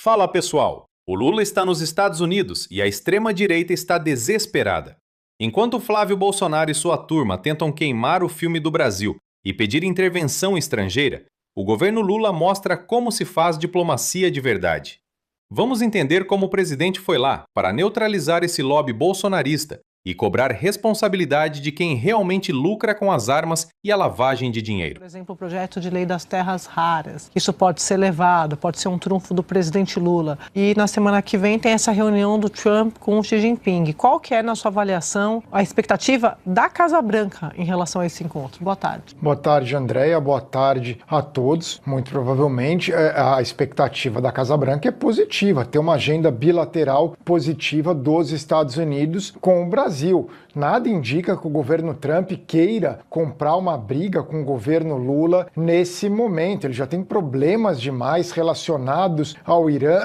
Fala pessoal, o Lula está nos Estados Unidos e a extrema-direita está desesperada. Enquanto Flávio Bolsonaro e sua turma tentam queimar o filme do Brasil e pedir intervenção estrangeira, o governo Lula mostra como se faz diplomacia de verdade. Vamos entender como o presidente foi lá para neutralizar esse lobby bolsonarista e cobrar responsabilidade de quem realmente lucra com as armas e a lavagem de dinheiro. Por exemplo, o projeto de lei das terras raras. Isso pode ser levado, pode ser um trunfo do presidente Lula. E na semana que vem tem essa reunião do Trump com o Xi Jinping. Qual que é, na sua avaliação, a expectativa da Casa Branca em relação a esse encontro? Boa tarde. Boa tarde, Andréia. Boa tarde a todos. Muito provavelmente a expectativa da Casa Branca é positiva, ter uma agenda bilateral positiva dos Estados Unidos com o Brasil. Nada indica que o governo Trump queira comprar uma briga com o governo Lula nesse momento. Ele já tem problemas demais relacionados ao Irã.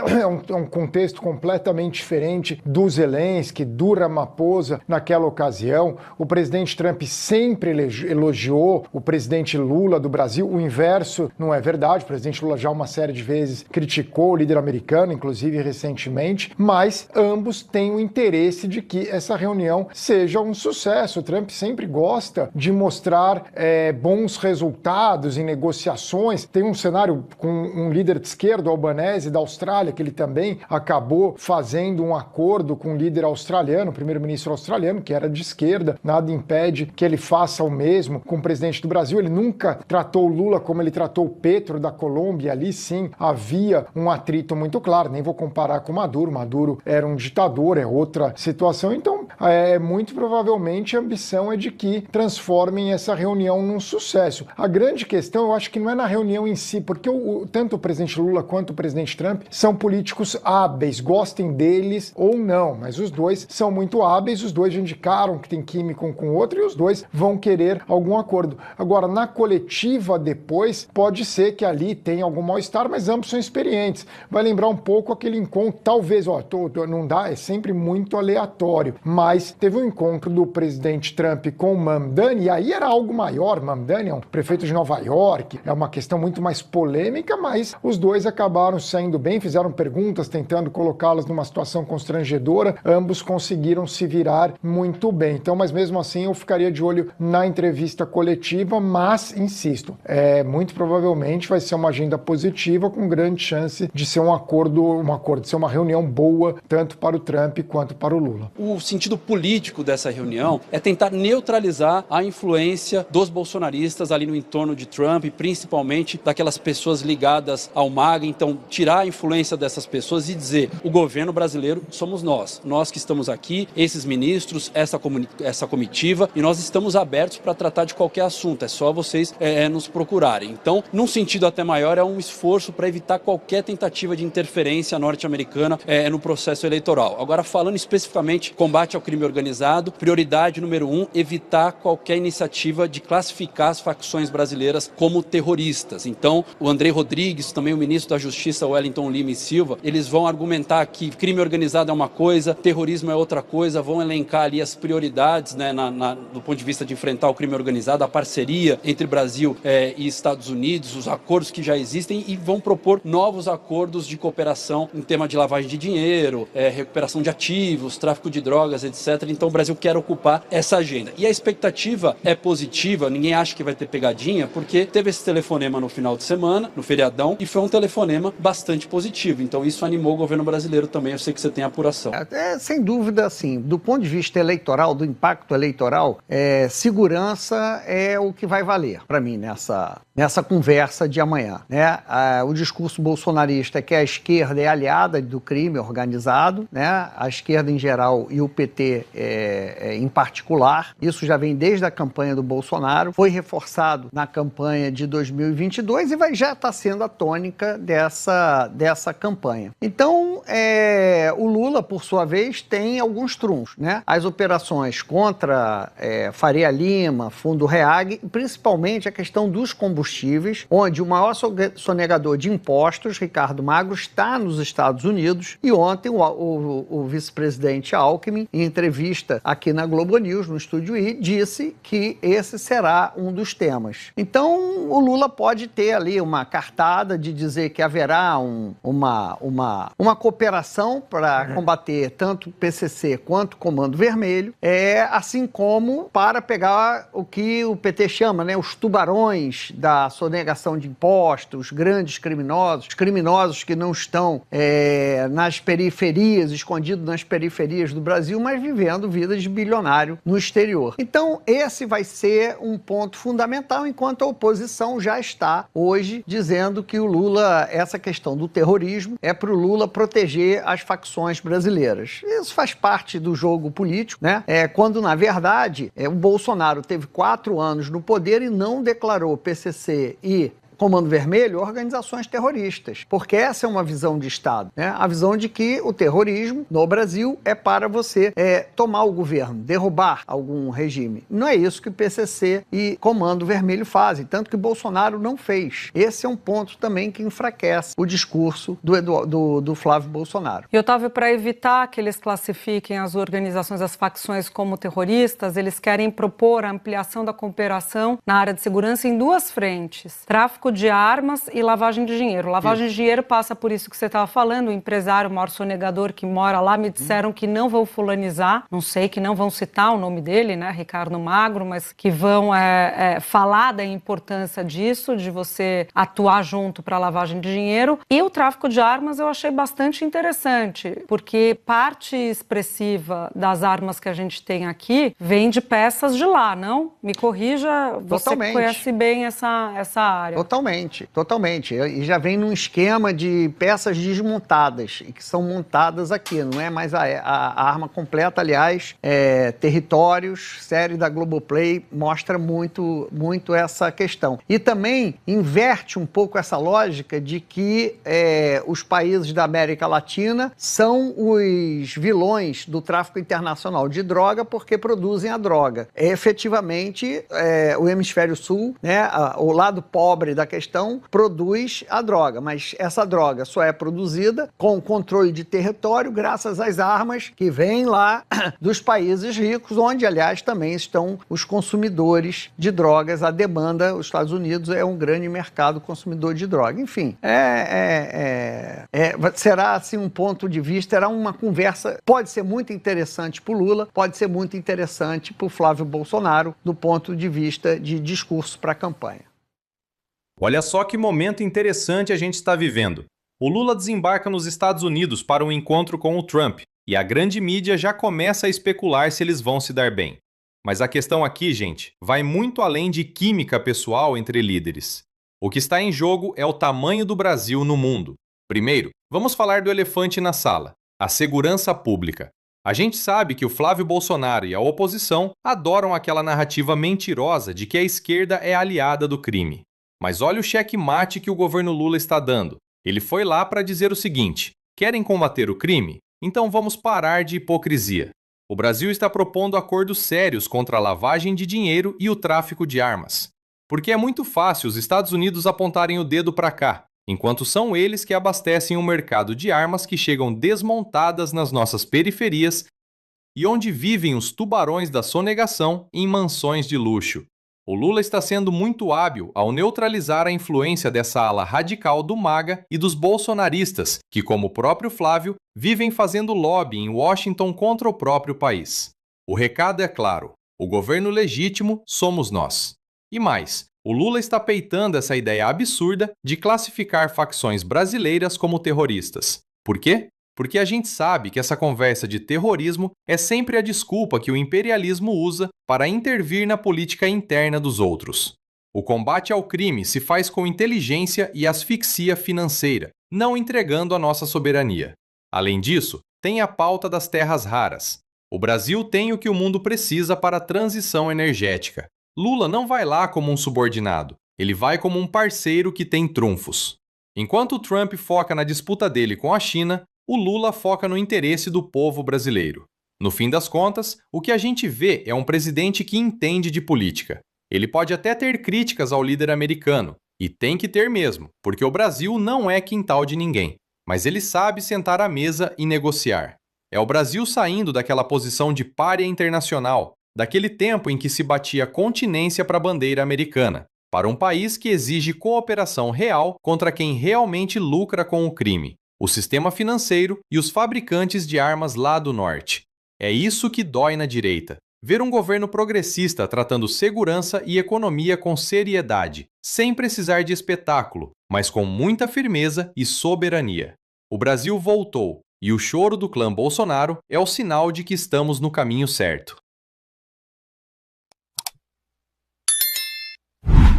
É um contexto completamente diferente do Zelensky, do Ramaphosa naquela ocasião. O presidente Trump sempre elogiou o presidente Lula do Brasil. O inverso não é verdade. O presidente Lula já uma série de vezes criticou o líder americano, inclusive recentemente, mas ambos têm o interesse de que essa reunião seja um sucesso. O Trump sempre gosta de mostrar bons resultados em negociações. Tem um cenário com um líder de esquerda, o Albanese, da Austrália, que ele também acabou fazendo um acordo com o líder australiano, o primeiro-ministro australiano, que era de esquerda. Nada impede que ele faça o mesmo com o presidente do Brasil. Ele nunca tratou o Lula como ele tratou o Petro da Colômbia. Ali sim havia um atrito muito claro. Nem vou comparar com o Maduro. Maduro era um ditador, é outra situação. Então, muito provavelmente a ambição é de que transformem essa reunião num sucesso. A grande questão, eu acho que não é na reunião em si, porque tanto o presidente Lula quanto o presidente Trump são políticos hábeis, gostem deles ou não, mas os dois são muito hábeis, os dois já indicaram que tem química um com o outro e os dois vão querer algum acordo. Agora, na coletiva depois, pode ser que ali tenha algum mal-estar, mas ambos são experientes. Vai lembrar um pouco aquele encontro, talvez, não dá, é sempre muito aleatório, mas teve um encontro do presidente Trump com o Mamdani, e aí era algo maior. Mamdani é um prefeito de Nova York, é uma questão muito mais polêmica, mas os dois acabaram saindo bem, fizeram perguntas tentando colocá-las numa situação constrangedora, ambos conseguiram se virar muito bem. Então, mas mesmo assim eu ficaria de olho na entrevista coletiva, mas, insisto, muito provavelmente vai ser uma agenda positiva com grande chance de ser de ser uma reunião boa, tanto para o Trump quanto para o Lula. O sentido político dessa reunião é tentar neutralizar a influência dos bolsonaristas ali no entorno de Trump, principalmente daquelas pessoas ligadas ao MAGA. Então, tirar a influência dessas pessoas e dizer: o governo brasileiro somos nós que estamos aqui, esses ministros, essa comitiva, e nós estamos abertos para tratar de qualquer assunto, é só vocês nos procurarem. Então, num sentido até maior, é um esforço para evitar qualquer tentativa de interferência norte-americana no processo eleitoral. Agora, falando especificamente combate ao crime organizado, prioridade número 1, evitar qualquer iniciativa de classificar as facções brasileiras como terroristas. Então, o André Rodrigues, também o ministro da Justiça, Wellington Lima e Silva, eles vão argumentar que crime organizado é uma coisa, terrorismo é outra coisa, vão elencar ali as prioridades, do ponto de vista de enfrentar o crime organizado, a parceria entre Brasil e Estados Unidos, os acordos que já existem, e vão propor novos acordos de cooperação em tema de lavagem de dinheiro, recuperação de ativos, tráfico de drogas, etc. Então o Brasil quer ocupar essa agenda. E a expectativa é positiva, ninguém acha que vai ter pegadinha, porque teve esse telefonema no final de semana, no feriadão, e foi um telefonema bastante positivo. Então isso animou o governo brasileiro também, eu sei que você tem apuração. Sem dúvida, assim, do ponto de vista eleitoral, do impacto eleitoral, segurança é o que vai valer para mim nessa conversa de amanhã, né? O discurso bolsonarista é que a esquerda é aliada do crime organizado, né? A esquerda em geral e o PT em particular. Isso já vem desde a campanha do Bolsonaro, foi reforçado na campanha de 2022 e já está sendo a tônica dessa campanha. Então, o Lula, por sua vez, tem alguns trunfos, né? As operações contra Faria Lima, Fundo Reag, e principalmente a questão dos combustíveis combustíveis, onde o maior sonegador de impostos, Ricardo Magro, está nos Estados Unidos, e ontem o vice-presidente Alckmin, em entrevista aqui na Globo News, no Estúdio I, disse que esse será um dos temas. Então, o Lula pode ter ali uma cartada de dizer que haverá uma cooperação para combater tanto o PCC quanto o Comando Vermelho, assim como para pegar o que o PT chama, né, os tubarões da sonegação de impostos, grandes criminosos que não estão nas periferias, escondidos nas periferias do Brasil, mas vivendo vidas de bilionário no exterior. Então, esse vai ser um ponto fundamental, enquanto a oposição já está hoje dizendo que o Lula, essa questão do terrorismo, é para o Lula proteger as facções brasileiras. Isso faz parte do jogo político, né? Quando, na verdade, o Bolsonaro teve 4 anos no poder e não declarou PCC e Comando Vermelho, organizações terroristas, porque essa é uma visão de Estado, né? A visão de que o terrorismo no Brasil é para você tomar o governo, derrubar algum regime. Não é isso que o PCC e Comando Vermelho fazem, tanto que Bolsonaro não fez. Esse é um ponto também que enfraquece o discurso do Flávio Bolsonaro. E, Otávio, para evitar que eles classifiquem as organizações, as facções como terroristas, eles querem propor a ampliação da cooperação na área de segurança em 2 frentes: tráfico de armas e lavagem de dinheiro. Lavagem de dinheiro passa por isso que você estava falando, o empresário, o maior sonegador que mora lá, me disseram que não vão fulanizar, não sei, que não vão citar o nome dele, né, Ricardo Magro, mas que vão falar da importância disso, de você atuar junto para a lavagem de dinheiro. E o tráfico de armas eu achei bastante interessante, porque parte expressiva das armas que a gente tem aqui vem de peças de lá, não? Me corrija, você que conhece bem essa área. Totalmente. E já vem num esquema de peças desmontadas e que são montadas aqui, não é mais a arma completa. Aliás, Territórios, série da Globoplay, mostra muito essa questão. E também inverte um pouco essa lógica de que os países da América Latina são os vilões do tráfico internacional de droga porque produzem a droga. Efetivamente, o Hemisfério Sul, né, o lado pobre da questão, produz a droga, mas essa droga só é produzida com controle de território graças às armas que vêm lá dos países ricos, onde, aliás, também estão os consumidores de drogas. A demanda, os Estados Unidos é um grande mercado consumidor de droga. Enfim, será assim um ponto de vista, será uma conversa, pode ser muito interessante para o Lula, pode ser muito interessante para o Flávio Bolsonaro, do ponto de vista de discurso para a campanha. Olha só que momento interessante a gente está vivendo. O Lula desembarca nos Estados Unidos para um encontro com o Trump, e a grande mídia já começa a especular se eles vão se dar bem. Mas a questão aqui, gente, vai muito além de química pessoal entre líderes. O que está em jogo é o tamanho do Brasil no mundo. Primeiro, vamos falar do elefante na sala, a segurança pública. A gente sabe que o Flávio Bolsonaro e a oposição adoram aquela narrativa mentirosa de que a esquerda é aliada do crime. Mas olha o checkmate que o governo Lula está dando. Ele foi lá para dizer o seguinte: querem combater o crime? Então vamos parar de hipocrisia. O Brasil está propondo acordos sérios contra a lavagem de dinheiro e o tráfico de armas. Porque é muito fácil os Estados Unidos apontarem o dedo para cá, enquanto são eles que abastecem o mercado de armas que chegam desmontadas nas nossas periferias e onde vivem os tubarões da sonegação em mansões de luxo. O Lula está sendo muito hábil ao neutralizar a influência dessa ala radical do MAGA e dos bolsonaristas, que, como o próprio Flávio, vivem fazendo lobby em Washington contra o próprio país. O recado é claro: o governo legítimo somos nós. E mais, o Lula está peitando essa ideia absurda de classificar facções brasileiras como terroristas. Por quê? Porque a gente sabe que essa conversa de terrorismo é sempre a desculpa que o imperialismo usa para intervir na política interna dos outros. O combate ao crime se faz com inteligência e asfixia financeira, não entregando a nossa soberania. Além disso, tem a pauta das terras raras. O Brasil tem o que o mundo precisa para a transição energética. Lula não vai lá como um subordinado, ele vai como um parceiro que tem trunfos. Enquanto o Trump foca na disputa dele com a China, o Lula foca no interesse do povo brasileiro. No fim das contas, o que a gente vê é um presidente que entende de política. Ele pode até ter críticas ao líder americano, e tem que ter mesmo, porque o Brasil não é quintal de ninguém. Mas ele sabe sentar à mesa e negociar. É o Brasil saindo daquela posição de pária internacional, daquele tempo em que se batia continência para a bandeira americana, para um país que exige cooperação real contra quem realmente lucra com o crime, o sistema financeiro e os fabricantes de armas lá do norte. É isso que dói na direita. Ver um governo progressista tratando segurança e economia com seriedade, sem precisar de espetáculo, mas com muita firmeza e soberania. O Brasil voltou, e o choro do clã Bolsonaro é o sinal de que estamos no caminho certo.